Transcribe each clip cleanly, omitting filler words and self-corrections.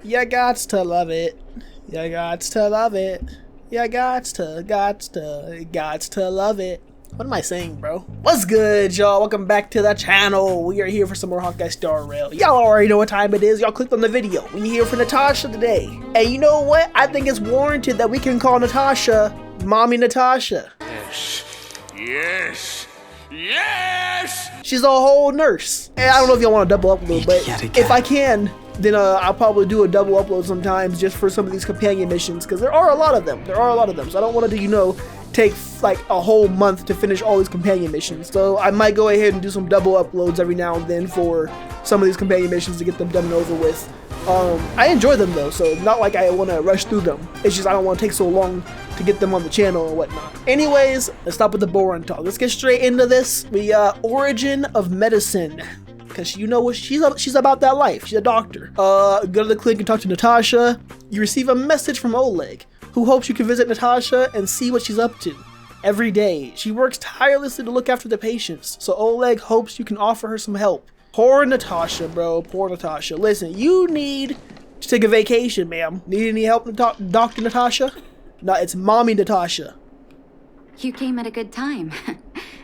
You gots to love it. You gots to love it. You gots to love it. What am I saying, bro? What's good, y'all? Welcome back to the channel. We are here for some more Honkai Star Rail. Y'all already know what time it is. Y'all clicked on the video. We here for Natasha today. And you know what? I think it's warranted that we can call Natasha Mommy Natasha. Yes. Yes! She's a whole nurse. And I don't know if y'all want to double upload, but if I can, then I'll probably do a double upload sometimes just for some of these companion missions, because there are a lot of them. So I don't want to, you know, take like a whole month to finish all these companion missions. So I might go ahead and do some double uploads every now and then for some of these companion missions to get them done and over with. I enjoy them though, so not like I want to rush through them. It's just I don't want to take so long to get them on the channel and whatnot. Anyways, let's stop with the boring talk. Let's get straight into this. The origin of medicine. Because you know what, she's about that life. She's a doctor. Go to the clinic and talk to Natasha. You receive a message from Oleg, who hopes you can visit Natasha and see what she's up to. Every day, she works tirelessly to look after the patients, so Oleg hopes you can offer her some help. Poor Natasha, bro. Poor Natasha. Listen, you need to take a vacation, ma'am. Need any help, Dr. Natasha? No, it's Mommy Natasha. You came at a good time.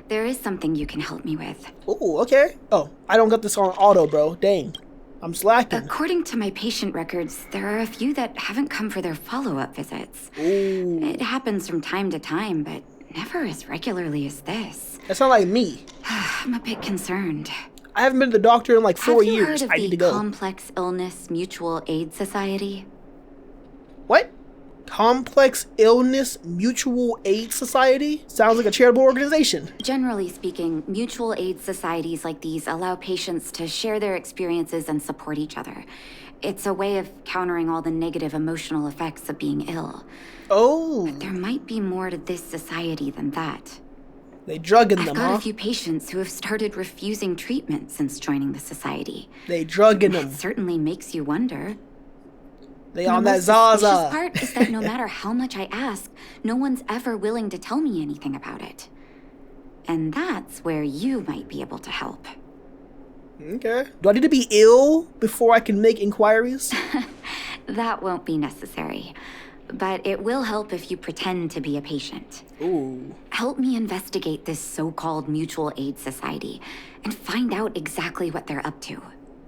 There is something you can help me with. Oh, okay. Oh, I don't got this on auto, bro. Dang. I'm slacking. According to my patient records, there are a few that haven't come for their follow-up visits. Ooh. It happens from time to time, but never as regularly as this. That's not like me. I'm a bit concerned. I haven't been to the doctor in like 4 years. Have you heard I of need to the go. Complex Illness Mutual Aid Society? What? Complex Illness Mutual Aid Society? Sounds like a charitable organization. Generally speaking, mutual aid societies like these allow patients to share their experiences and support each other. It's a way of countering all the negative emotional effects of being ill. Oh. But there might be more to this society than that. They drugging them, I've got huh? a few patients who have started refusing treatment since joining the society. They drugging them. It certainly makes you wonder. They The on that most suspicious Zaza. part is that no matter how much I ask, no one's ever willing to tell me anything about it. And that's where you might be able to help. Okay. Do I need to be ill before I can make inquiries? That won't be necessary. But it will help if you pretend to be a patient. Ooh. Help me investigate this so-called mutual aid society and find out exactly what they're up to.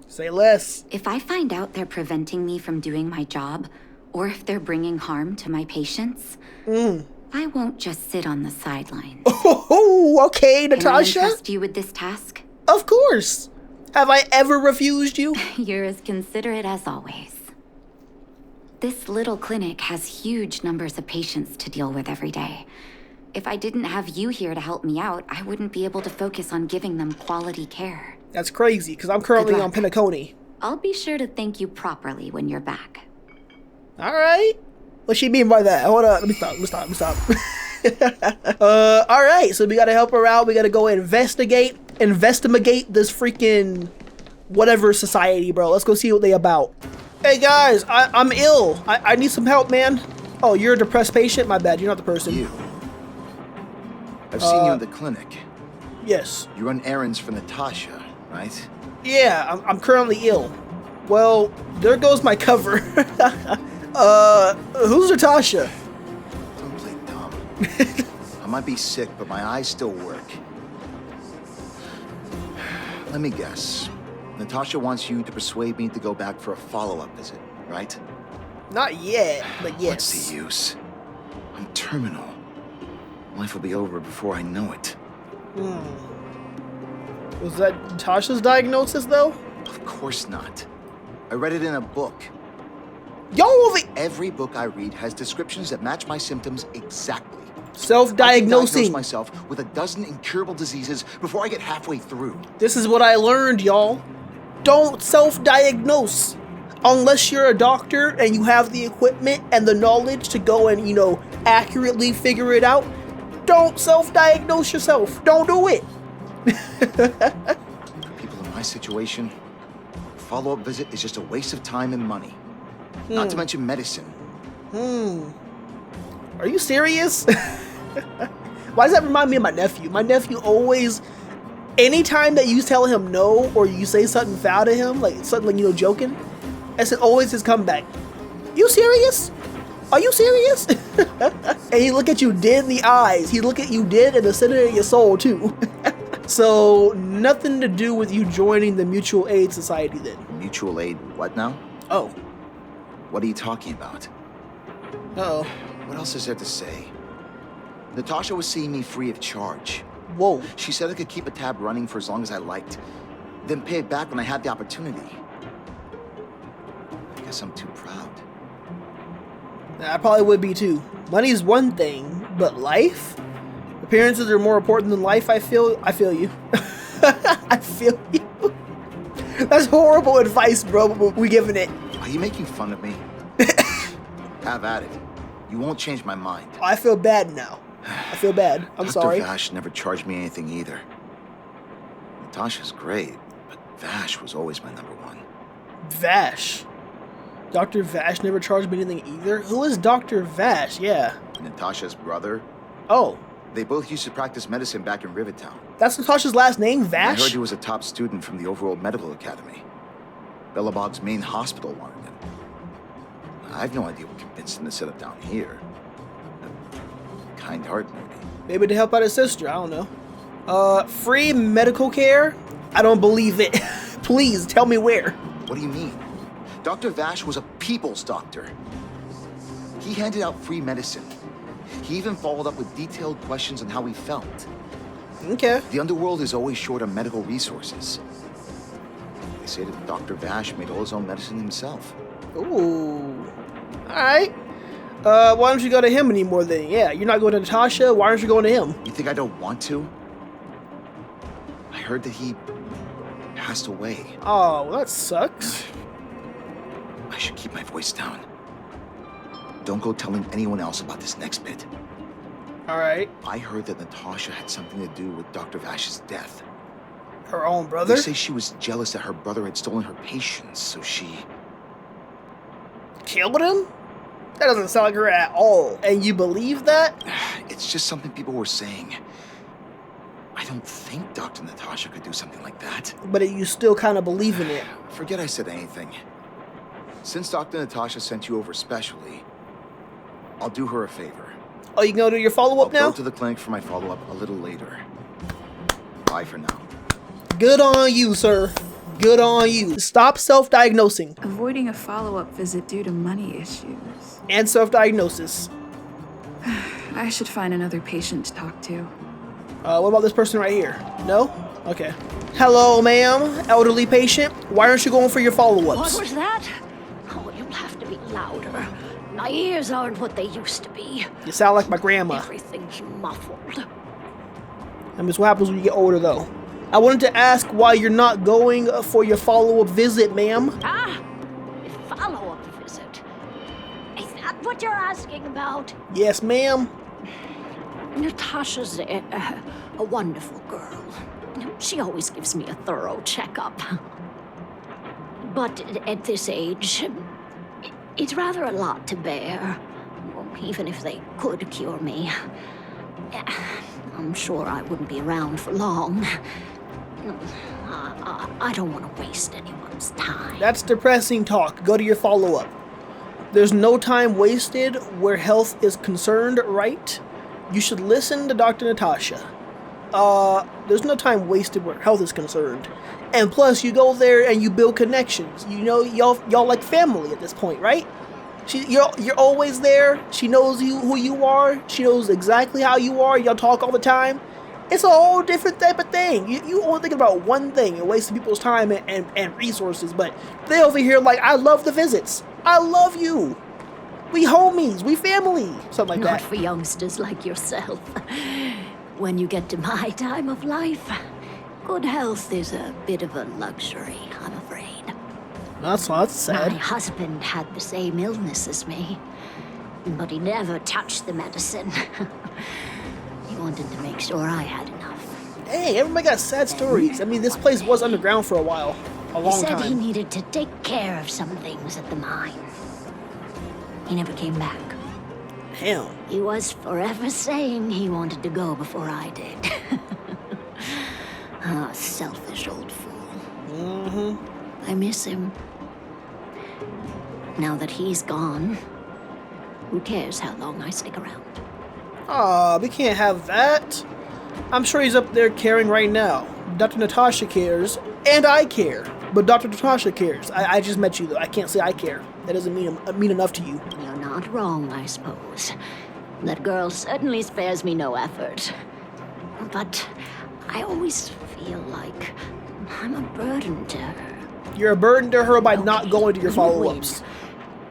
Say less. If I find out they're preventing me from doing my job, or if they're bringing harm to my patients, I won't just sit on the sidelines. Oh, okay, Natasha. Can I entrust you with this task? Of course. Have I ever refused you? You're as considerate as always. This little clinic has huge numbers of patients to deal with every day. If I didn't have you here to help me out, I wouldn't be able to focus on giving them quality care. That's crazy, because I'm currently on Penacony. I'll be sure to thank you properly when you're back. Alright. What she mean by that? Hold on, let me stop. Alright, so we gotta help her out. We gotta go investigate this freaking whatever society, bro. Let's go see what they about. Hey guys, I'm ill. I need some help, man. Oh, you're a depressed patient? My bad, you're not the person. You. I've seen you in the clinic. Yes. You run errands for Natasha, right? Yeah, I'm currently ill. Well, there goes my cover. Who's Natasha? Don't play dumb. I might be sick, but my eyes still work. Let me guess. Natasha wants you to persuade me to go back for a follow-up visit, right? Not yet, but yes. What's the use? I'm terminal. Life will be over before I know it. Was that Natasha's diagnosis, though? Of course not. I read it in a book. Every book I read has descriptions that match my symptoms exactly. Self-diagnosing. I can diagnose myself with a dozen incurable diseases before I get halfway through. This is what I learned, y'all. Don't self-diagnose. Unless you're a doctor and you have the equipment and the knowledge to go and, you know, accurately figure it out, don't self-diagnose yourself. Don't do it. For people in my situation, a follow-up visit is just a waste of time and money. Not to mention medicine. Are you serious? Why does that remind me of my nephew? My nephew always, anytime that you tell him no or you say something foul to him, like something like, you know, joking, That's always his comeback. You serious? Are you serious? And he look at you dead in the eyes. He look at you dead in the center of your soul too. So nothing to do with you joining the Mutual Aid Society then. Mutual aid what now? Oh. What are you talking about? Uh-oh. What else is there to say? Natasha was seeing me free of charge. Whoa. She said I could keep a tab running for as long as I liked, then pay it back when I had the opportunity. I guess I'm too proud. I probably would be too. Money's one thing, but life? Appearances are more important than life, I feel you. I feel you. That's horrible advice, bro, but we giving it. Are you making fun of me? Have at it. You won't change my mind. I feel bad now. I feel bad. I'm sorry. Dr. Vash never charged me anything either. Natasha's great, but Vash was always my number one. Vash? Dr. Vash never charged me anything either? Who is Dr. Vash? Yeah. Natasha's brother. Oh. They both used to practice medicine back in Rivertown. That's Natasha's last name, Vash? I heard he was a top student from the Overworld Medical Academy. Bellabog's main hospital wanted him. I have no idea what convinced him to set up down here. A kind heart, maybe. Maybe to help out his sister, I don't know. Free medical care? I don't believe it. Please, tell me where. What do you mean? Dr. Vash was a people's doctor. He handed out free medicine. He even followed up with detailed questions on how he felt. Okay. The underworld is always short on medical resources. They say that Dr. Vash made all his own medicine himself. Ooh. Alright. Why don't you go to him anymore then? Yeah, you're not going to Natasha. Why aren't you going to him? You think I don't want to? I heard that he passed away. Oh, well, that sucks. I should keep my voice down. Don't go telling anyone else about this next bit. Alright. I heard that Natasha had something to do with Dr. Vash's death. Her own brother? They say she was jealous that her brother had stolen her patients, so she... killed him? That doesn't sound like her at all. And you believe that? It's just something people were saying. I don't think Dr. Natasha could do something like that. But you still kind of believe in it. Forget I said anything. Since Dr. Natasha sent you over specially, I'll do her a favor. Oh, you gonna do your follow-up now? I'll go to the clinic for my follow-up a little later. Bye for now. Good on you, sir. Good on you. Stop self-diagnosing. Avoiding a follow-up visit due to money issues. And self-diagnosis. I should find another patient to talk to. What about this person right here? No? Okay. Hello, ma'am. Elderly patient. Why aren't you going for your follow-ups? What was that? Oh, you'll have to be louder. My ears aren't what they used to be. You sound like my grandma. Everything's muffled. I mean, what happens when you get older, though? I wanted to ask why you're not going for your follow-up visit, ma'am. Ah, a follow-up visit. Is that what you're asking about? Yes, ma'am. Natasha's a wonderful girl. She always gives me a thorough checkup. But at this age, it's rather a lot to bear. Even if they could cure me, I'm sure I wouldn't be around for long. I don't want to waste anyone's time. That's depressing talk. Go to your follow-up. There's no time wasted where health is concerned, right? You should listen to Dr. Natasha. There's no time wasted where health is concerned. And plus, you go there and you build connections. You know, y'all like family at this point, right? You're always there. She knows who you are. She knows exactly how you are. Y'all talk all the time. It's a whole different type of thing. You only thinking about one thing and wasting people's time and resources. But they over here like, I love the visits. I love you. We homies. We family. Something like Not that. for youngsters like yourself. When you get to my time of life, good health is a bit of a luxury, I'm afraid. That's My sad. husband had the same illness as me, but he never touched the medicine. He wanted to make sure I had enough. Hey, everybody got sad stories. I mean, this place was underground for a while. A He long said he time. needed to take care of some things at the mine. He never came back. Damn. He was forever saying he wanted to go before I did. Ah, selfish old fool. Mm-hmm. I miss him. Now that he's gone, who cares how long I stick around? Aw, we can't have that. I'm sure he's up there caring right now. Dr. Natasha cares, and I care. But Dr. Natasha cares. I just met you, though. I can't say I care. That doesn't mean enough to you. You're not wrong, I suppose. That girl certainly spares me no effort. But I always feel like I'm a burden to her. You're a burden to her by not going to your you follow-ups. win.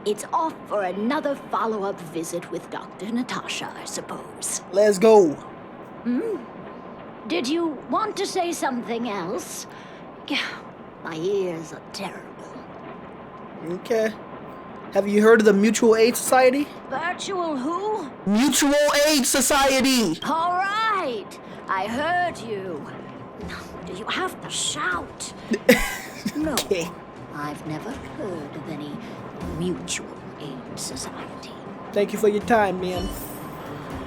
It's off for another follow-up visit with Dr. Natasha, I suppose. Let's go. Did you want to say something else? My ears are terrible. Okay. Have you heard of the Mutual Aid Society? Virtual who? Mutual Aid Society! All right, I heard you. Do you have to shout? No, Okay. I've never heard of any mutual aid society. Thank you for your time, man.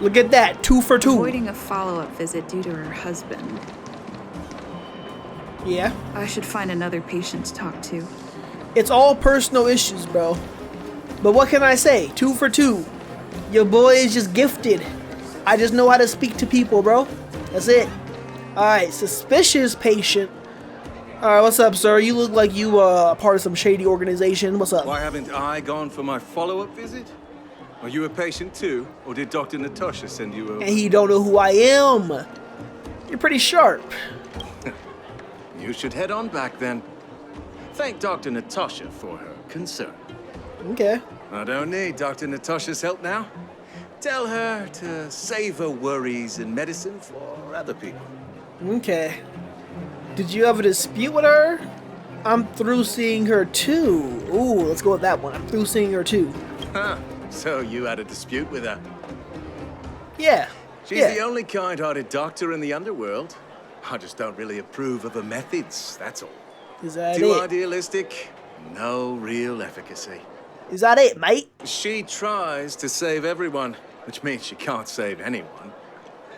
Look at that, 2 for 2. Avoiding a follow-up visit due to her husband. Yeah. I should find another patient to talk to. It's all personal issues, bro. But what can I say? 2 for 2. Your boy is just gifted. I just know how to speak to people, bro. That's it. Alright, suspicious patient. Alright, what's up, sir? You look like you part of some shady organization. What's up? Why haven't I gone for my follow-up visit? Are you a patient too? Or did Dr. Natasha send you over? And he don't know who I am. You're pretty sharp. You should head on back then. Thank Dr. Natasha for her concern. Okay. I don't need Dr. Natasha's help now. Tell her to save her worries and medicine for other people. Okay. Did you have a dispute with her? I'm through seeing her too. Ooh, let's go with that one. I'm through seeing her too. Huh. So you had a dispute with her? Yeah. She's yeah. the only kind-hearted doctor in the underworld. I just don't really approve of her methods, that's all. Is that Too it? idealistic, no real efficacy. Is that it, mate? She tries to save everyone, which means she can't save anyone.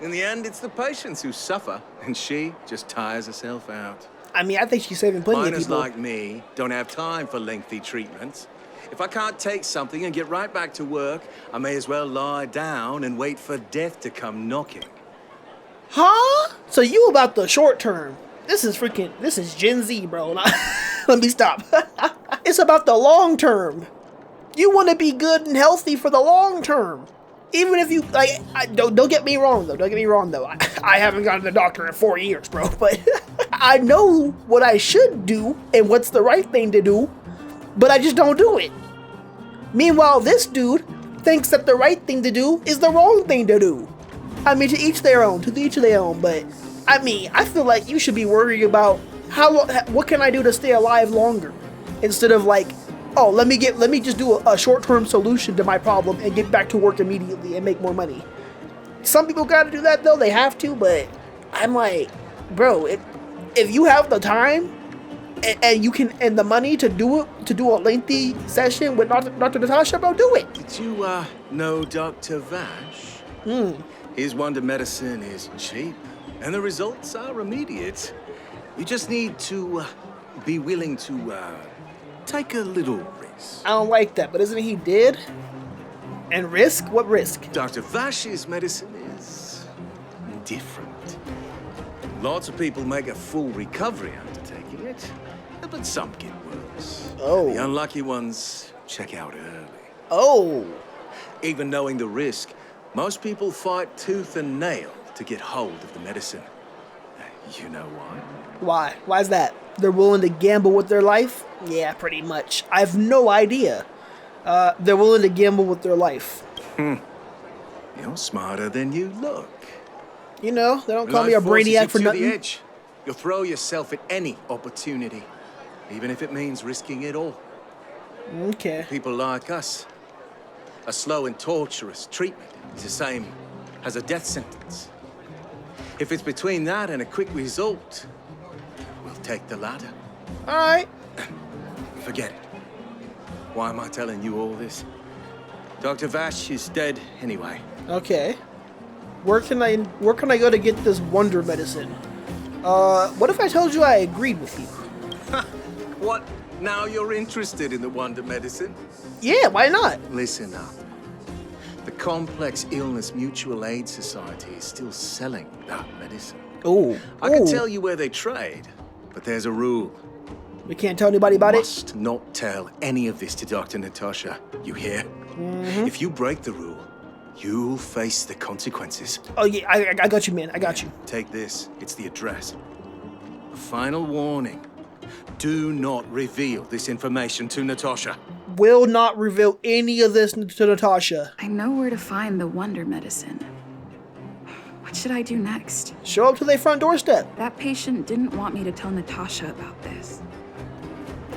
In the end, it's the patients who suffer, and she just tires herself out. I mean, I think she's saving plenty of Miners people. like me don't have time for lengthy treatments. If I can't take something and get right back to work, I may as well lie down and wait for death to come knocking. Huh? So you about the short term. This is Gen Z, bro. Let me stop. It's about the long term. You want to be good and healthy for the long term. Even if you, don't get me wrong, though. Don't get me wrong, though. I haven't gone to the doctor in 4 years, bro. But I know what I should do and what's the right thing to do. But I just don't do it. Meanwhile, this dude thinks that the right thing to do is the wrong thing to do. I mean, to each their own, but I mean, I feel like you should be worried about what can I do to stay alive longer, instead of like, oh, let me just do a short-term solution to my problem and get back to work immediately and make more money. Some people gotta do that though, they have to, but I'm like, bro, if you have the time and you can and the money to do a lengthy session with Dr. Natasha, bro, do it. Did you, know Dr. Vash? His wonder medicine is cheap, and the results are immediate. You just need to be willing to take a little risk. I don't like that, but isn't he dead? And risk? What risk? Dr. Vash's medicine is different. Lots of people make a full recovery after taking it, but some get worse. Oh. The unlucky ones check out early. Oh. Even knowing the risk, most people fight tooth and nail to get hold of the medicine. You know why? Why? Why's that? They're willing to gamble with their life? Yeah, pretty much. I have no idea. They're willing to gamble with their life. You're smarter than you look. You know, they don't call me a Life forces brainiac you for to nothing. the edge. You'll throw yourself at any opportunity, even if it means risking it all. Okay. People like us, a slow and torturous treatment is the same as a death sentence. If it's between that and a quick result, we'll take the latter. Alright. Forget it. Why am I telling you all this? Dr. Vash is dead anyway. Okay. Where can I go to get this wonder medicine? What if I told you I agreed with you? What Now you're interested in the wonder medicine? Yeah, why not? Listen up. The Complex Illness Mutual Aid Society is still selling that medicine. Oh, I can tell you where they trade, but there's a rule. We can't tell anybody about it. Must not tell any of this to Dr. Natasha. You hear? If you break the rule, you'll face the consequences. Oh yeah, I got you, man. I got you. Take this. It's the address. A final warning. Do not reveal this information to Natasha. Will not reveal any of this to Natasha. I know where to find the wonder medicine. What should I do next? Show up to their front doorstep. That patient didn't want me to tell Natasha about this.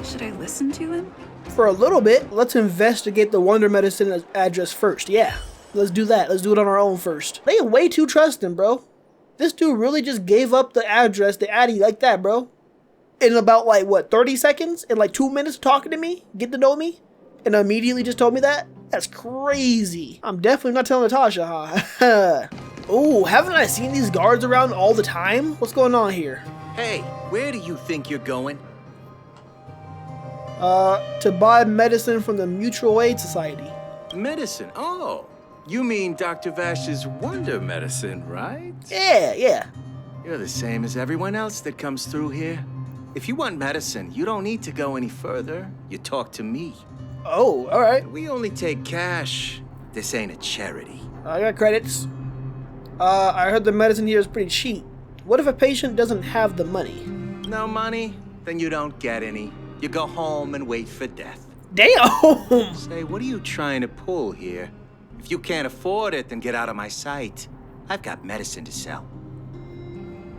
Should I listen to him? For a little bit, let's investigate the wonder medicine address first. Yeah, let's do that. Let's do it on our own first. They way too trusting, bro. This dude really just gave up the address, the Addy, like that, bro. In about, like, what, 30 seconds? In, like, 2 minutes talking to me? Get to know me? And immediately just told me that? That's crazy. I'm definitely not telling Natasha, huh? Oh, haven't I seen these guards around all the time? What's going on here? Hey, where do you think you're going? To buy medicine from the Mutual Aid Society. Medicine? Oh, you mean Dr. Vash's wonder medicine, right? Yeah. You're the same as everyone else that comes through here. If you want medicine, you don't need to go any further. You talk to me. Oh, alright. We only take cash. This ain't a charity. I got credits. I heard the medicine here is pretty cheap. What if a patient doesn't have the money? No money? Then you don't get any. You go home and wait for death. Damn! Say, what are you trying to pull here? If you can't afford it, then get out of my sight. I've got medicine to sell.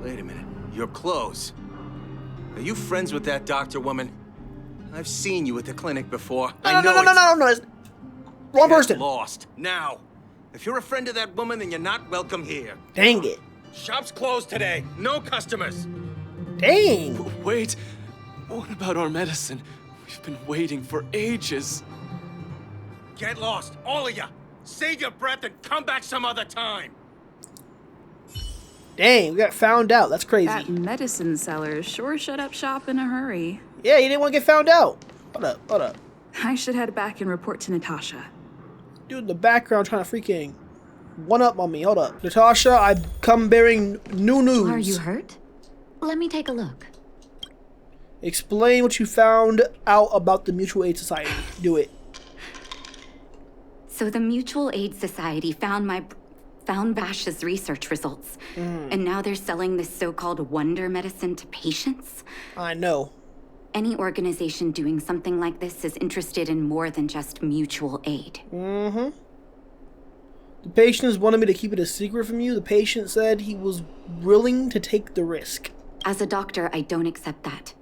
Wait a minute. Your clothes. Are you friends with that doctor woman? I've seen you at the clinic before. No. Wrong person. Get lost. Now. If you're a friend of that woman, then you're not welcome here. Dang it. Shop's closed today. No customers. Dang. Wait. What about our medicine? We've been waiting for ages. Get lost, all of you. Save your breath and come back some other time. Dang, we got found out. That's crazy. That medicine seller sure shut up shop in a hurry. Yeah, you didn't want to get found out. Hold up. I should head back and report to Natasha. Dude in the background trying to freaking one up on me. Hold up. Natasha, I've come bearing new news. Are you hurt? Let me take a look. Explain what you found out about the Mutual Aid Society. Do it. So the Mutual Aid Society found Vash's research results. And now they're selling this so-called wonder medicine to patients? I know. Any organization doing something like this is interested in more than just mutual aid. The patients wanted me to keep it a secret from you. The patient said he was willing to take the risk. As a doctor, I don't accept that.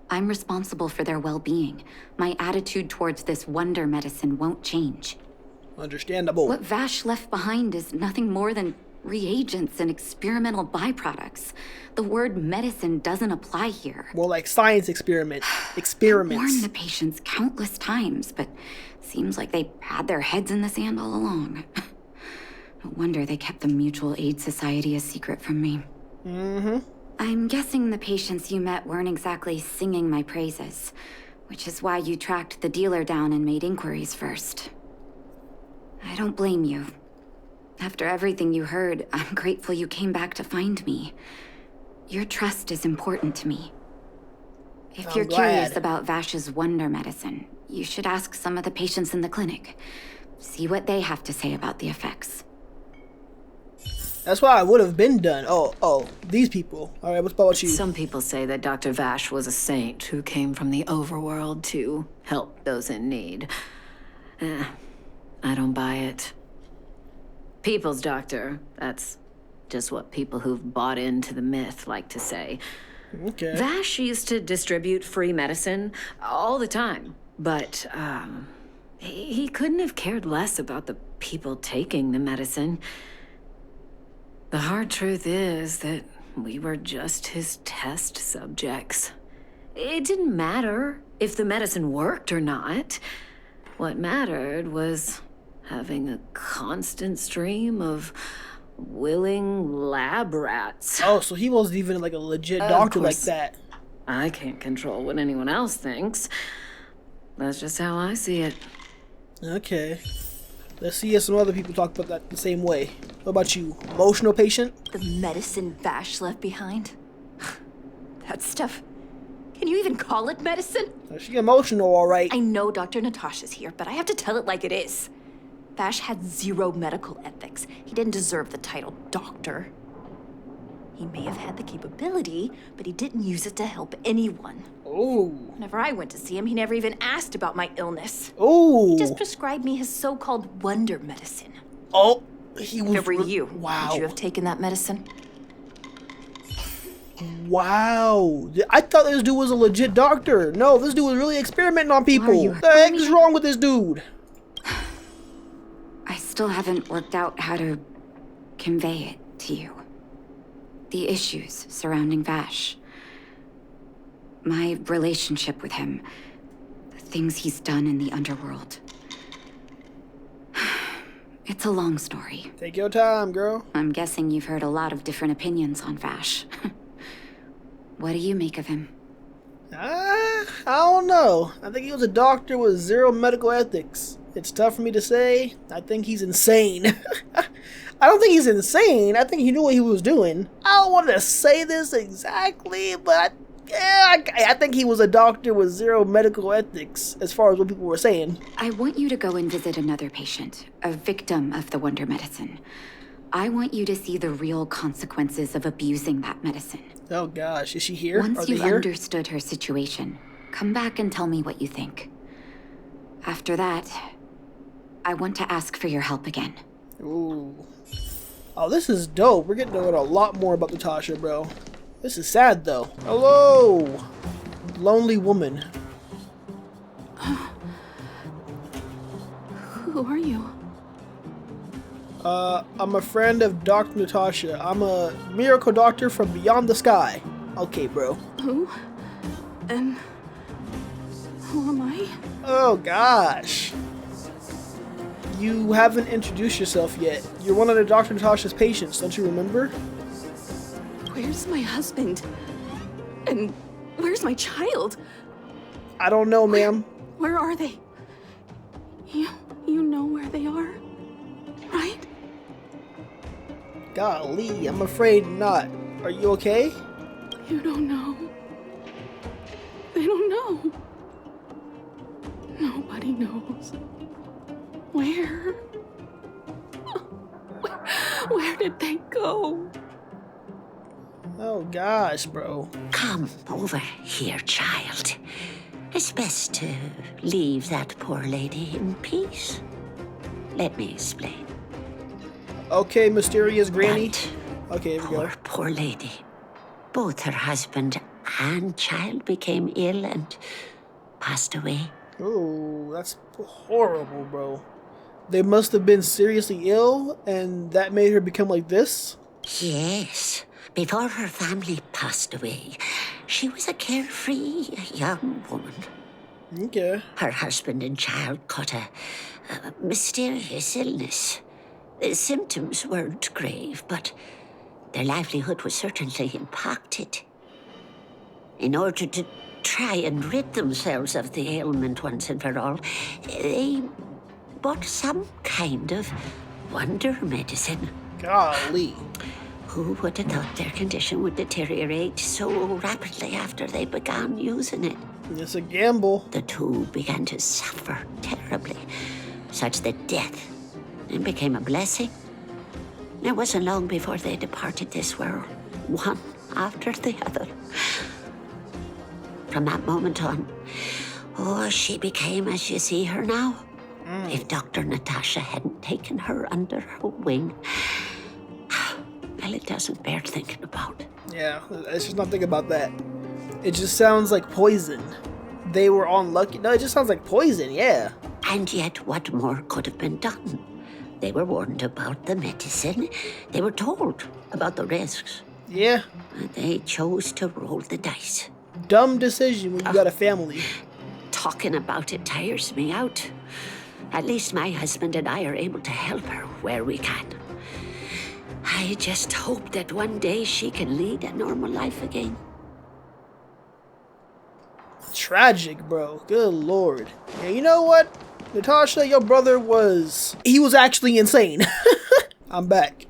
I'm responsible for their well-being. My attitude towards this wonder medicine won't change. Understandable. What Vash left behind is nothing more than reagents and experimental byproducts. The word medicine doesn't apply here. More like science experiments. I warned the patients countless times, but seems like they had their heads in the sand all along. No wonder they kept the Mutual Aid Society a secret from me. I'm guessing the patients you met weren't exactly singing my praises, which is why you tracked the dealer down and made inquiries first. I don't blame you. After everything you heard, I'm grateful you came back to find me. Your trust is important to me. If you're curious about Vash's wonder medicine, you should ask some of the patients in the clinic. See what they have to say about the effects. That's why I would have been done. Oh, these people. All right, what's about you? Some people say that Dr. Vash was a saint who came from the overworld to help those in need. I don't buy it. People's doctor, that's just what people who've bought into the myth like to say. Okay. Vash used to distribute free medicine all the time, but he couldn't have cared less about the people taking the medicine. The hard truth is that we were just his test subjects. It didn't matter if the medicine worked or not. What mattered was having a constant stream of willing lab rats. Oh, so he wasn't even like a legit doctor like that. I can't control what anyone else thinks. That's just how I see it. Okay. Let's see if some other people talk about that the same way. What about you? Emotional patient? The medicine Vash left behind? That stuff. Can you even call it medicine? She emotional, all right. I know Dr. Natasha's here, but I have to tell it like it is. Vash had zero medical ethics. He didn't deserve the title doctor. He may have had the capability, but he didn't use it to help anyone. Oh. Whenever I went to see him, he never even asked about my illness. Oh. He just prescribed me his so-called wonder medicine. Oh, he was. If it were you, wow. would you have taken that medicine? Wow. I thought this dude was a legit doctor. No, this dude was really experimenting on people. What the heck is wrong with this dude? I still haven't worked out how to convey it to you. The issues surrounding Vash. My relationship with him. The things he's done in the underworld. It's a long story. Take your time, girl. I'm guessing you've heard a lot of different opinions on Vash. What do you make of him? I don't know. I think he was a doctor with zero medical ethics. It's tough for me to say. I think he's insane. I don't think he's insane. I think he knew what he was doing. I don't want to say this exactly, but yeah, I think he was a doctor with zero medical ethics as far as what people were saying. I want you to go and visit another patient, a victim of the wonder medicine. I want you to see the real consequences of abusing that medicine. Oh gosh, is she here? Once you've understood her situation, come back and tell me what you think. After that, I want to ask for your help again. Ooh. Oh, this is dope. We're getting to learn a lot more about Natasha, bro. This is sad, though. Hello! Lonely woman. Who are you? I'm a friend of Dr. Natasha. I'm a miracle doctor from beyond the sky. Okay, bro. Who? And who am I? Oh, gosh. You haven't introduced yourself yet. You're one of the Dr. Natasha's patients, don't you remember? Where's my husband? And where's my child? I don't know, ma'am. Where are they? You know where they are, right? Golly, I'm afraid not. Are you okay? You don't know. They don't know. Nobody knows. Where? Where did they go? Oh gosh, bro. Come over here, child. It's best to leave that poor lady in peace. Let me explain. Okay, mysterious granny. That Okay, here we go. poor lady. Both her husband and child became ill and passed away. Oh, that's horrible, bro. They must have been seriously ill, and that made her become like this? Yes. Before her family passed away, she was a carefree young woman. Okay. Her husband and child caught a mysterious illness. The symptoms weren't grave, but their livelihood was certainly impacted. In order to try and rid themselves of the ailment once and for all, they bought some kind of wonder medicine. Golly. Who would have thought their condition would deteriorate so rapidly after they began using it? It's a gamble. The two began to suffer terribly, such that death then became a blessing. It wasn't long before they departed this world, one after the other. From that moment on, she became as you see her now. If Dr. Natasha hadn't taken her under her wing, well, it doesn't bear thinking about. Yeah, let's just not think about that. It just sounds like poison. They were unlucky. No, it just sounds like poison, yeah. And yet, what more could have been done? They were warned about the medicine. They were told about the risks. Yeah. And they chose to roll the dice. Dumb decision when you got a family. Talking about it tires me out. At least my husband and I are able to help her where we can. I just hope that one day she can lead a normal life again. tragic, bro. Good lord. And you know what? Natasha, your brother he was actually insane. I'm back.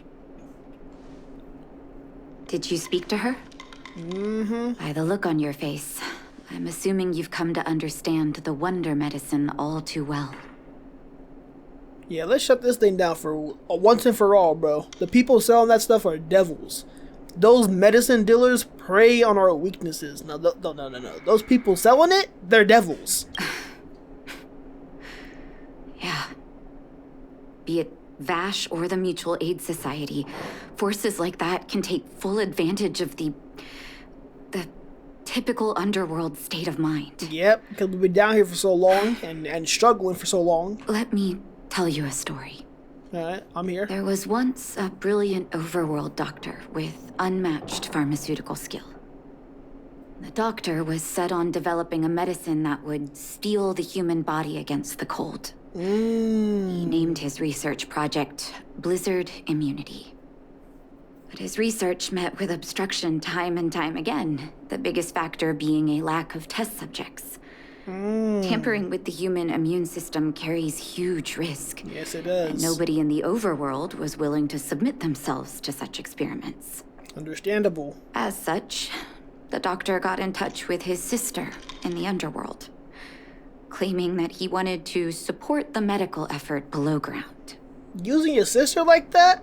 Did you speak to her? Mm-hmm. By the look on your face, I'm assuming you've come to understand the wonder medicine all too well. Yeah, let's shut this thing down for once and for all, bro. The people selling that stuff are devils. Those medicine dealers prey on our weaknesses. No. Those people selling it, they're devils. Yeah. Be it Vash or the Mutual Aid Society, forces like that can take full advantage of the typical underworld state of mind. Yep, because we've been down here for so long and struggling for so long. Let me tell you a story. Alright, I'm here. There was once a brilliant overworld doctor with unmatched pharmaceutical skill. The doctor was set on developing a medicine that would steel the human body against the cold. He named his research project Blizzard Immunity. But his research met with obstruction time and time again, the biggest factor being a lack of test subjects. Tampering with the human immune system carries huge risk. Yes, it does. And nobody in the overworld was willing to submit themselves to such experiments. Understandable. As such, the doctor got in touch with his sister in the underworld, claiming that he wanted to support the medical effort below ground. Using your sister like that?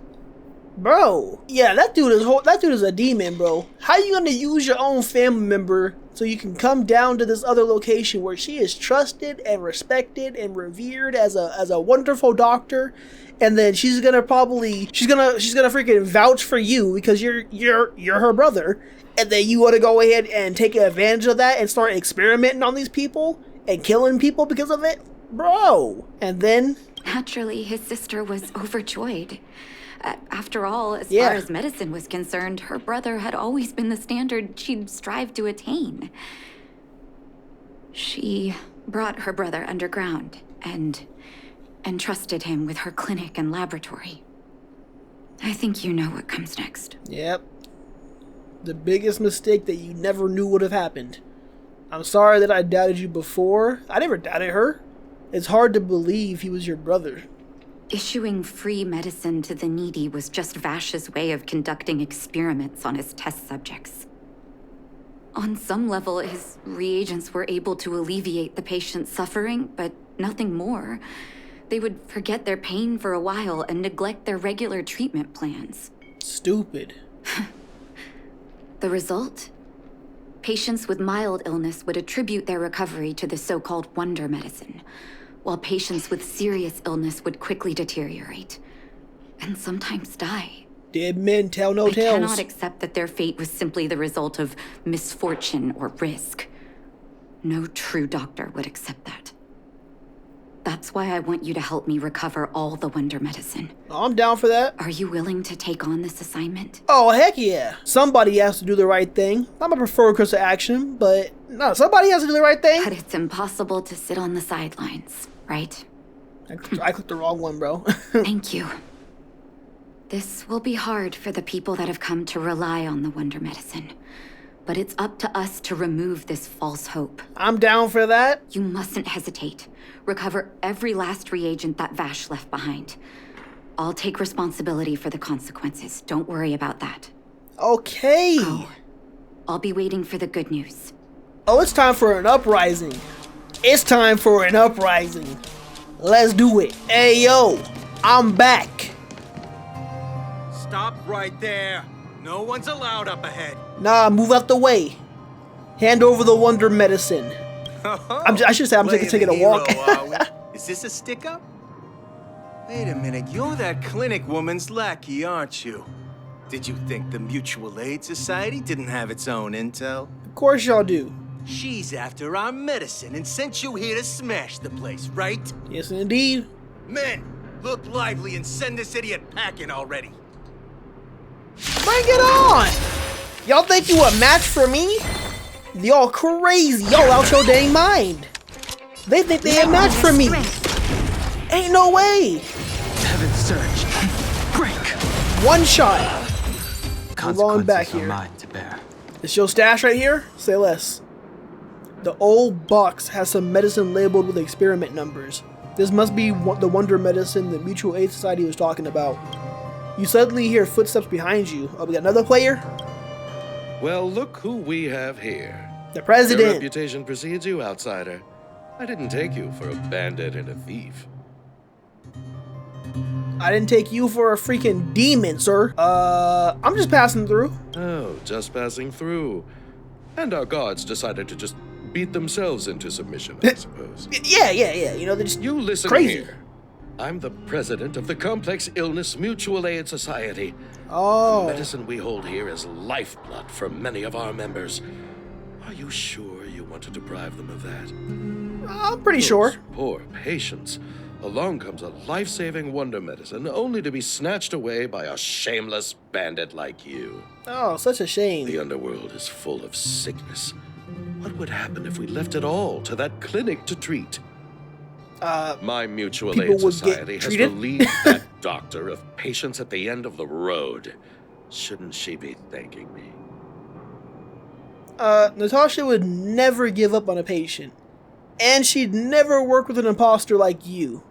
Bro. Yeah, that dude is a demon, bro. How you gonna use your own family member so you can come down to this other location where she is trusted and respected and revered as a wonderful doctor, and then she's gonna freaking vouch for you because you're her brother, and then you want to go ahead and take advantage of that and start experimenting on these people and killing people because of it? Bro. And then Naturally, his sister was overjoyed. After all, as far as medicine was concerned, her brother had always been the standard she'd strive to attain. She brought her brother underground and entrusted him with her clinic and laboratory. I think you know what comes next. Yep. The biggest mistake that you never knew would have happened. I'm sorry that I doubted you before. I never doubted her. It's hard to believe he was your brother. Issuing free medicine to the needy was just Vash's way of conducting experiments on his test subjects. On some level, his reagents were able to alleviate the patient's suffering, but nothing more. They would forget their pain for a while and neglect their regular treatment plans. Stupid. The result? Patients with mild illness would attribute their recovery to the so-called wonder medicine, while patients with serious illness would quickly deteriorate, and sometimes die. Dead men tell no tales. I cannot accept that their fate was simply the result of misfortune or risk. No true doctor would accept that. That's why I want you to help me recover all the wonder medicine. I'm down for that. Are you willing to take on this assignment? Oh, heck yeah. Somebody has to do the right thing. I'm a preferred course of action, but no, somebody has to do the right thing. But it's impossible to sit on the sidelines, right? I clicked the wrong one, bro. Thank you. This will be hard for the people that have come to rely on the wonder medicine. But it's up to us to remove this false hope. I'm down for that. You mustn't hesitate. Recover every last reagent that Vash left behind. I'll take responsibility for the consequences. Don't worry about that. Okay. Go. I'll be waiting for the good news. Oh, it's time for an uprising. It's time for an uprising. Let's do it. Hey, yo, I'm back. Stop right there. No one's allowed up ahead. Nah, move out the way. Hand over the wonder medicine. I should say I'm taking a walk. Is this a stick-up? Wait a minute, you're that clinic woman's lackey, aren't you? Did you think the Mutual Aid Society didn't have its own intel? Of course y'all do. She's after our medicine and sent you here to smash the place, right? Yes, indeed. Men, look lively and send this idiot packing already. Bring it on! Y'all think you a match for me? Y'all crazy. Y'all out your dang mind. They think they a match for me. Ain't no way. Heaven surge. Break. One shot. Move on back Consequences are here. mine to bear. Is your stash right here? Say less. The old box has some medicine labeled with experiment numbers. This must be the wonder medicine the Mutual Aid Society was talking about. You suddenly hear footsteps behind you. Oh, we got another player? Well, look who we have here. The president. Your reputation precedes you, outsider. I didn't take you for a bandit and a thief. I didn't take you for a freaking demon, sir. I'm just passing through. Oh, just passing through. And our guards decided to just beat themselves into submission, I suppose. Yeah. You know, they're just You listen crazy. here. I'm the president of the Complex Illness Mutual Aid Society. Oh. The medicine we hold here is lifeblood for many of our members. Are you sure you want to deprive them of that? I'm pretty sure. Poor patients. Along comes a life-saving wonder medicine only to be snatched away by a shameless bandit like you. Oh, such a shame. The underworld is full of sickness. What would happen if we left it all to that clinic to treat? My Mutual people Aid would Society get has treated? relieved that doctor of patients at the end of the road. Shouldn't she be thanking me? Natasha would never give up on a patient. And she'd never work with an imposter like you.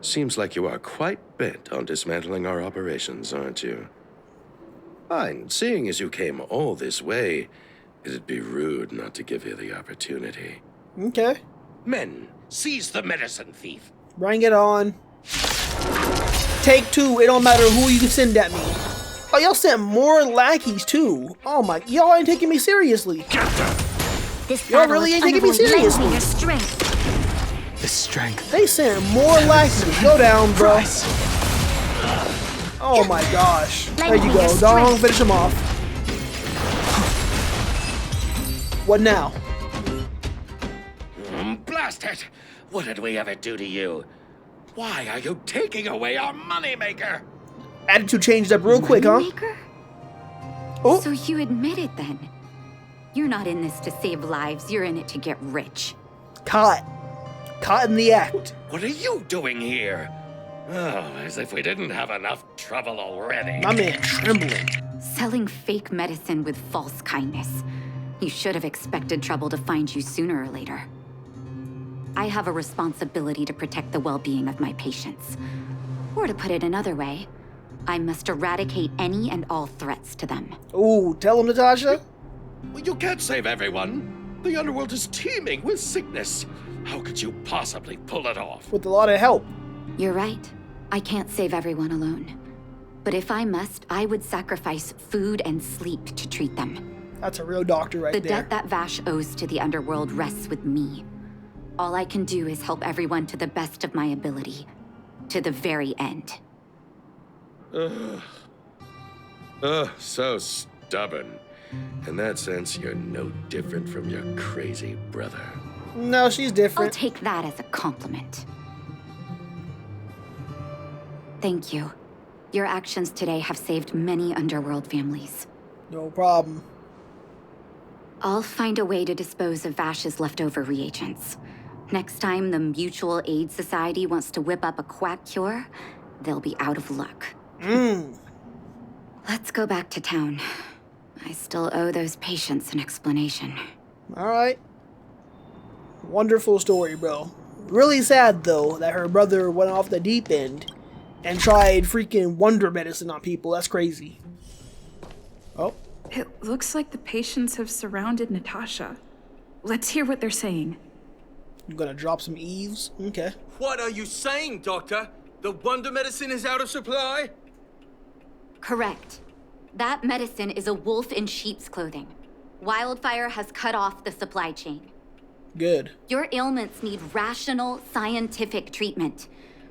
Seems like you are quite bent on dismantling our operations, aren't you? Fine, seeing as you came all this way, it'd be rude not to give you the opportunity. Okay. Men, seize the medicine thief. Bring it on. Take two. It don't matter who you send at me. Oh, y'all sent more lackeys too. Oh my, y'all ain't taking me seriously. Y'all really ain't taking me seriously. The strength. They sent more lackeys. Go down, bro. Oh my gosh. There you go. Dong, finish him off. What now? Blast it! What did we ever do to you? Why are you taking away our moneymaker? Attitude changed up real quick, huh? Moneymaker? Oh. So you admit it then? You're not in this to save lives, you're in it to get rich. Caught. Caught in the act. What are you doing here? Oh, as if we didn't have enough trouble already. My man trembling. Selling fake medicine with false kindness. You should have expected trouble to find you sooner or later. I have a responsibility to protect the well-being of my patients. Or to put it another way, I must eradicate any and all threats to them. Ooh, tell him, Natasha. Well, you can't save everyone. The underworld is teeming with sickness. How could you possibly pull it off? With a lot of help. You're right. I can't save everyone alone. But if I must, I would sacrifice food and sleep to treat them. That's a real doctor right The there. debt that Vash owes to the underworld rests with me. All I can do is help everyone to the best of my ability. To the very end. So stubborn. In that sense, you're no different from your crazy brother. No, she's I'll different. take that as a compliment. Thank you. Your actions today have saved many underworld families. No problem. I'll find a way to dispose of Vash's leftover reagents. Next time the Mutual Aid Society wants to whip up a quack cure, they'll be out of luck. Let's go back to town. I still owe those patients an explanation. All right. Wonderful story, bro. Really sad, though, that her brother went off the deep end and tried freaking wonder medicine on people. That's crazy. Oh. It looks like the patients have surrounded Natasha. Let's hear what they're saying. I'm gonna drop some eaves. Okay. What are you saying, Doctor? The wonder medicine is out of supply? Correct. That medicine is a wolf in sheep's clothing. Wildfire has cut off the supply chain. Good. Your ailments need rational, scientific treatment.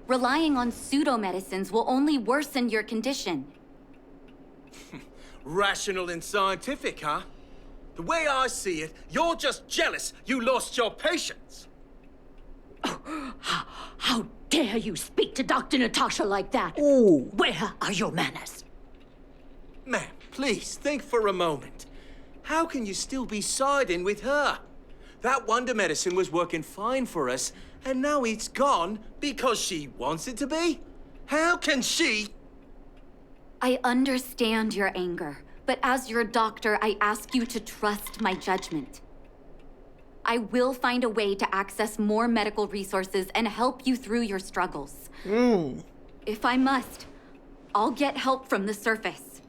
Relying on pseudo-medicines will only worsen your condition. Rational and scientific, huh? The way I see it, you're just jealous you lost your patients. How dare you speak to Dr. Natasha like that? Ooh. Where are your manners? Ma'am, please think for a moment. How can you still be siding with her? That wonder medicine was working fine for us, and now it's gone because she wants it to be? How can she? I understand your anger, but as your doctor, I ask you to trust my judgment. I will find a way to access more medical resources and help you through your struggles. If I must, I'll get help from the surface.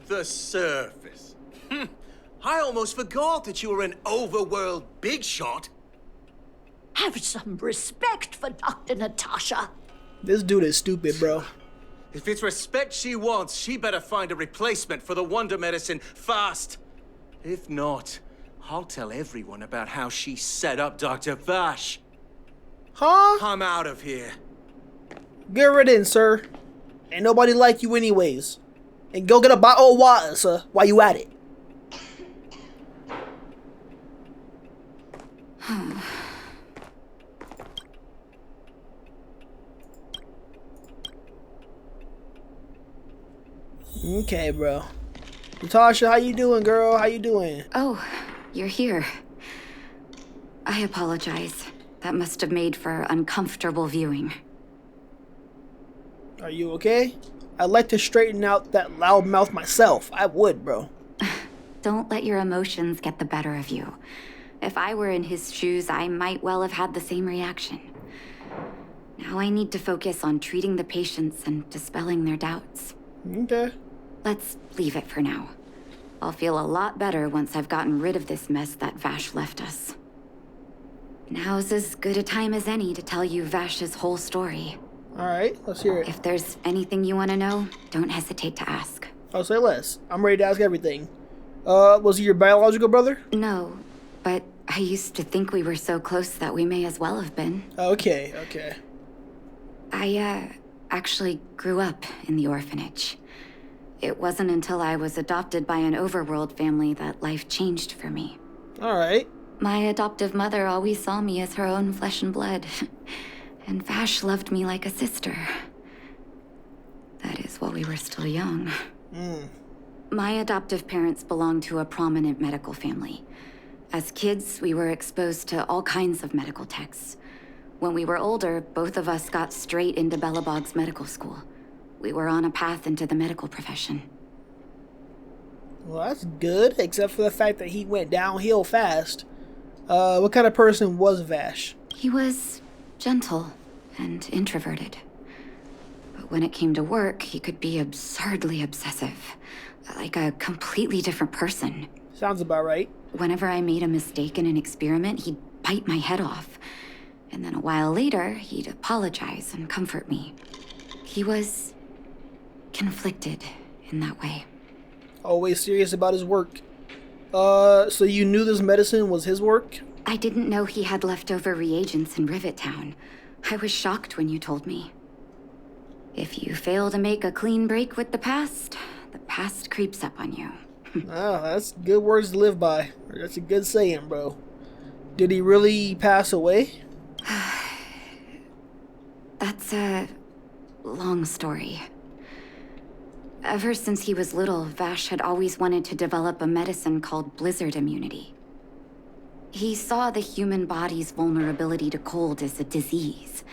The surface? I almost forgot that you were an overworld big shot. Have some respect for Dr. Natasha. This dude is stupid, bro. If it's respect she wants, she better find a replacement for the wonder medicine fast. If not, I'll tell everyone about how she set up Dr. Vash. Huh? I'm out of here. Get rid in, sir. Ain't nobody like you anyways. And go get a bottle of water, sir, while you at it. Okay, bro. Natasha, how you doing, girl? How you doing? Oh, you're here. I apologize. That must have made for uncomfortable viewing. Are you okay? I'd like to straighten out that loud mouth myself. I would, bro. Don't let your emotions get the better of you. If I were in his shoes, I might well have had the same reaction. Now I need to focus on treating the patients and dispelling their doubts. Okay. Let's leave it for now. I'll feel a lot better once I've gotten rid of this mess that Vash left us. Now's as good a time as any to tell you Vash's whole story. Alright, let's hear it. If there's anything you want to know, don't hesitate to ask. I'll say less. I'm ready to ask everything. Was he your biological brother? No, but I used to think we were so close that we may as well have been. Okay. I, actually grew up in the orphanage. It wasn't until I was adopted by an overworld family that life changed for me. Alright. My adoptive mother always saw me as her own flesh and blood. And Vash loved me like a sister. That is, while we were still young. My adoptive parents belonged to a prominent medical family. As kids, we were exposed to all kinds of medical texts. When we were older, both of us got straight into Belobog's medical school. We were on a path into the medical profession. Well, that's good, except for the fact that he went downhill fast. What kind of person was Vash? He was gentle and introverted. But when it came to work, he could be absurdly obsessive. Like a completely different person. Sounds about right. Whenever I made a mistake in an experiment, he'd bite my head off. And then a while later, he'd apologize and comfort me. He was conflicted in that way. Always serious about his work. So you knew this medicine was his work? I didn't know he had leftover reagents in Rivet Town. I was shocked when you told me. If you fail to make a clean break with the past creeps up on you. Oh, that's good words to live by. That's a good saying, bro. Did he really pass away? That's a long story. Ever since he was little, Vash had always wanted to develop a medicine called blizzard immunity. He saw the human body's vulnerability to cold as a disease,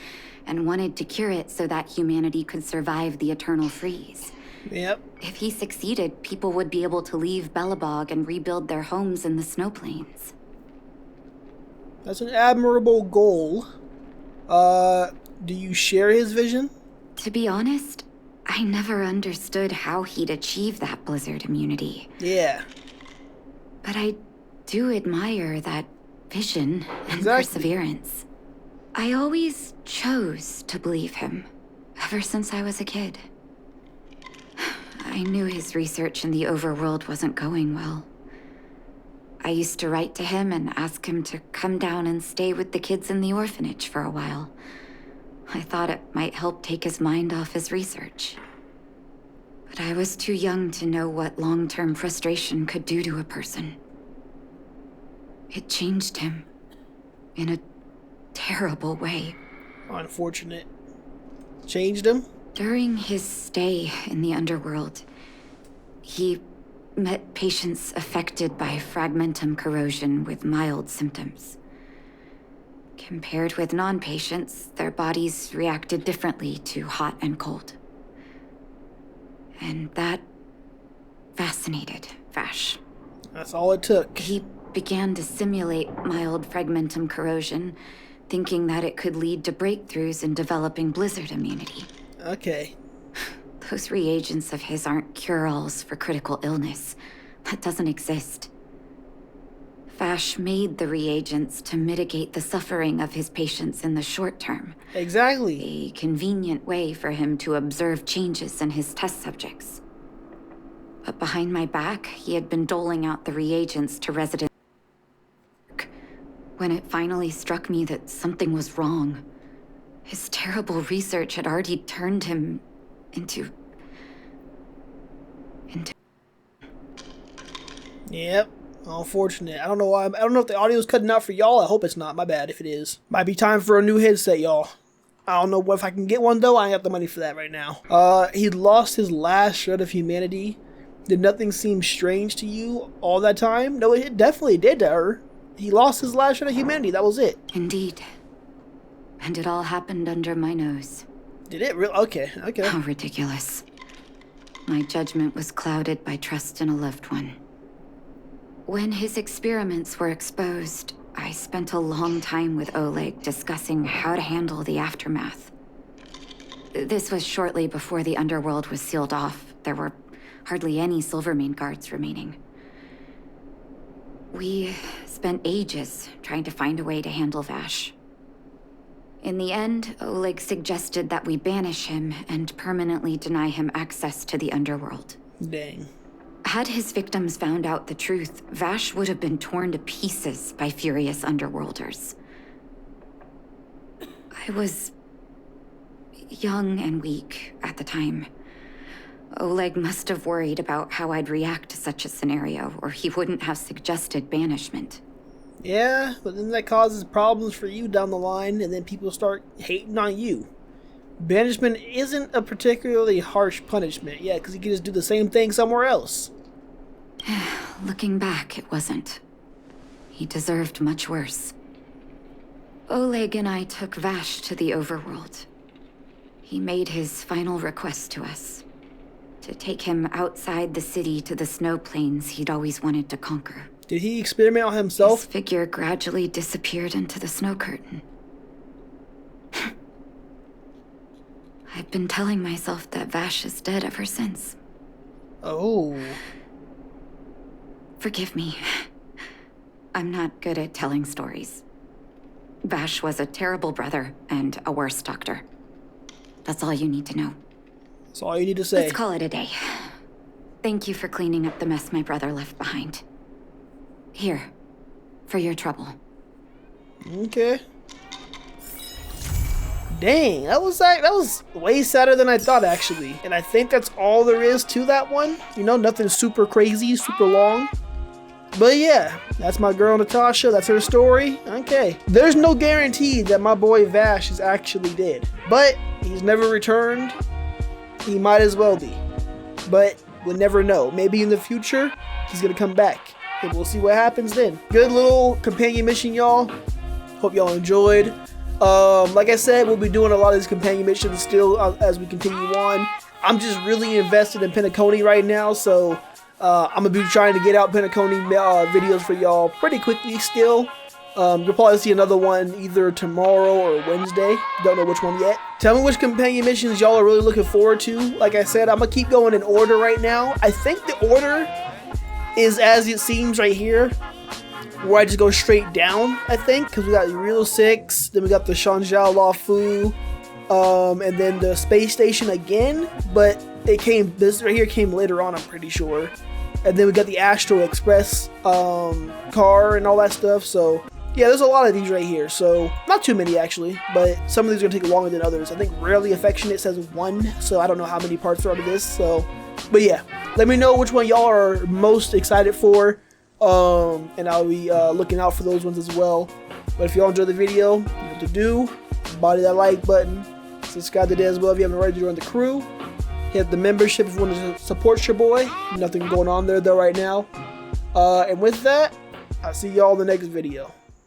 and wanted to cure it so that humanity could survive the eternal freeze. Yep. If he succeeded, people would be able to leave Belobog and rebuild their homes in the snow plains. That's an admirable goal. Do you share his vision? To be honest, I never understood how he'd achieve that blizzard immunity. Yeah. But I do admire that vision and perseverance. I always chose to believe him, ever since I was a kid. I knew his research in the overworld wasn't going well. I used to write to him and ask him to come down and stay with the kids in the orphanage for a while. I thought it might help take his mind off his research. But I was too young to know what long-term frustration could do to a person. It changed him in a terrible way. Unfortunate. Changed him? During his stay in the underworld, he met patients affected by fragmentum corrosion with mild symptoms. Compared with non-patients, their bodies reacted differently to hot and cold. And that fascinated Vash. That's all it took. He began to simulate mild fragmentum corrosion, thinking that it could lead to breakthroughs in developing blizzard immunity. Okay. Those reagents of his aren't cure-alls for critical illness. That doesn't exist. Vash made the reagents to mitigate the suffering of his patients in the short term. Exactly. A convenient way for him to observe changes in his test subjects. But behind my back, he had been doling out the reagents to residents. When it finally struck me that something was wrong, his terrible research had already turned him into... Yep. Unfortunate. I don't know why. I don't know if the audio's cutting out for y'all. I hope it's not. My bad if it is. Might be time for a new headset, y'all. I don't know if I can get one though. I ain't got the money for that right now. He lost his last shred of humanity. Did nothing seem strange to you all that time? No, it definitely did to her. He lost his last shred of humanity. That was it. Indeed. And it all happened under my nose. Did it really? Okay. How ridiculous. My judgment was clouded by trust in a loved one. When his experiments were exposed, I spent a long time with Oleg discussing how to handle the aftermath. This was shortly before the underworld was sealed off. There were hardly any Silvermane guards remaining. We spent ages trying to find a way to handle Vash. In the end, Oleg suggested that we banish him and permanently deny him access to the underworld. Dang. Had his victims found out the truth, Vash would have been torn to pieces by furious underworlders. I was young and weak at the time. Oleg must have worried about how I'd react to such a scenario, or he wouldn't have suggested banishment. Yeah, but then that causes problems for you down the line, and then people start hating on you. Banishment isn't a particularly harsh punishment, yeah, because you can just do the same thing somewhere else. Looking back, it wasn't. He deserved much worse. Oleg and I took Vash to the overworld. He made his final request to us. To take him outside the city to the snow plains he'd always wanted to conquer. Did he experiment on himself? His figure gradually disappeared into the snow curtain. I've been telling myself that Vash is dead ever since. Oh. Forgive me. I'm not good at telling stories. Vash was a terrible brother and a worse doctor. That's all you need to know. That's all you need to say. Let's call it a day. Thank you for cleaning up the mess my brother left behind. Here, for your trouble. Okay. Dang, that was way sadder than I thought, actually. And I think that's all there is to that one. You know, nothing super crazy, super long. But yeah, that's my girl Natasha. That's her story. Okay. There's no guarantee that my boy Vash is actually dead. But he's never returned. He might as well be. But we'll never know. Maybe in the future, he's gonna come back. And we'll see what happens then. Good little companion mission, y'all. Hope y'all enjoyed. Like I said, we'll be doing a lot of these companion missions still as we continue on. I'm just really invested in Penacony right now, so I'm gonna be trying to get out Penacony videos for y'all pretty quickly still. You'll probably see another one either tomorrow or Wednesday. Don't know which one yet. Tell me which companion missions y'all are really looking forward to. Like I said, I'm gonna keep going in order right now. I think the order is as it seems right here, where I just go straight down, I think, because we got Real 6, then we got the Shanjiao Lafu, and then the space station again, but this right here came later on, I'm pretty sure. And then we got the Astro Express car and all that stuff, so yeah, there's a lot of these right here, so not too many actually, but some of these are gonna take longer than others. I think Rarely Affectionate says 1, so I don't know how many parts are out of this, so, but yeah, let me know which one y'all are most excited for. And I'll be looking out for those ones as well. But if y'all enjoyed the video, you know what to do. Body that like button. Subscribe today as well if you haven't already joined the crew. Hit the membership if you want to support your boy. Nothing going on there though right now. And with that, I'll see y'all in the next video.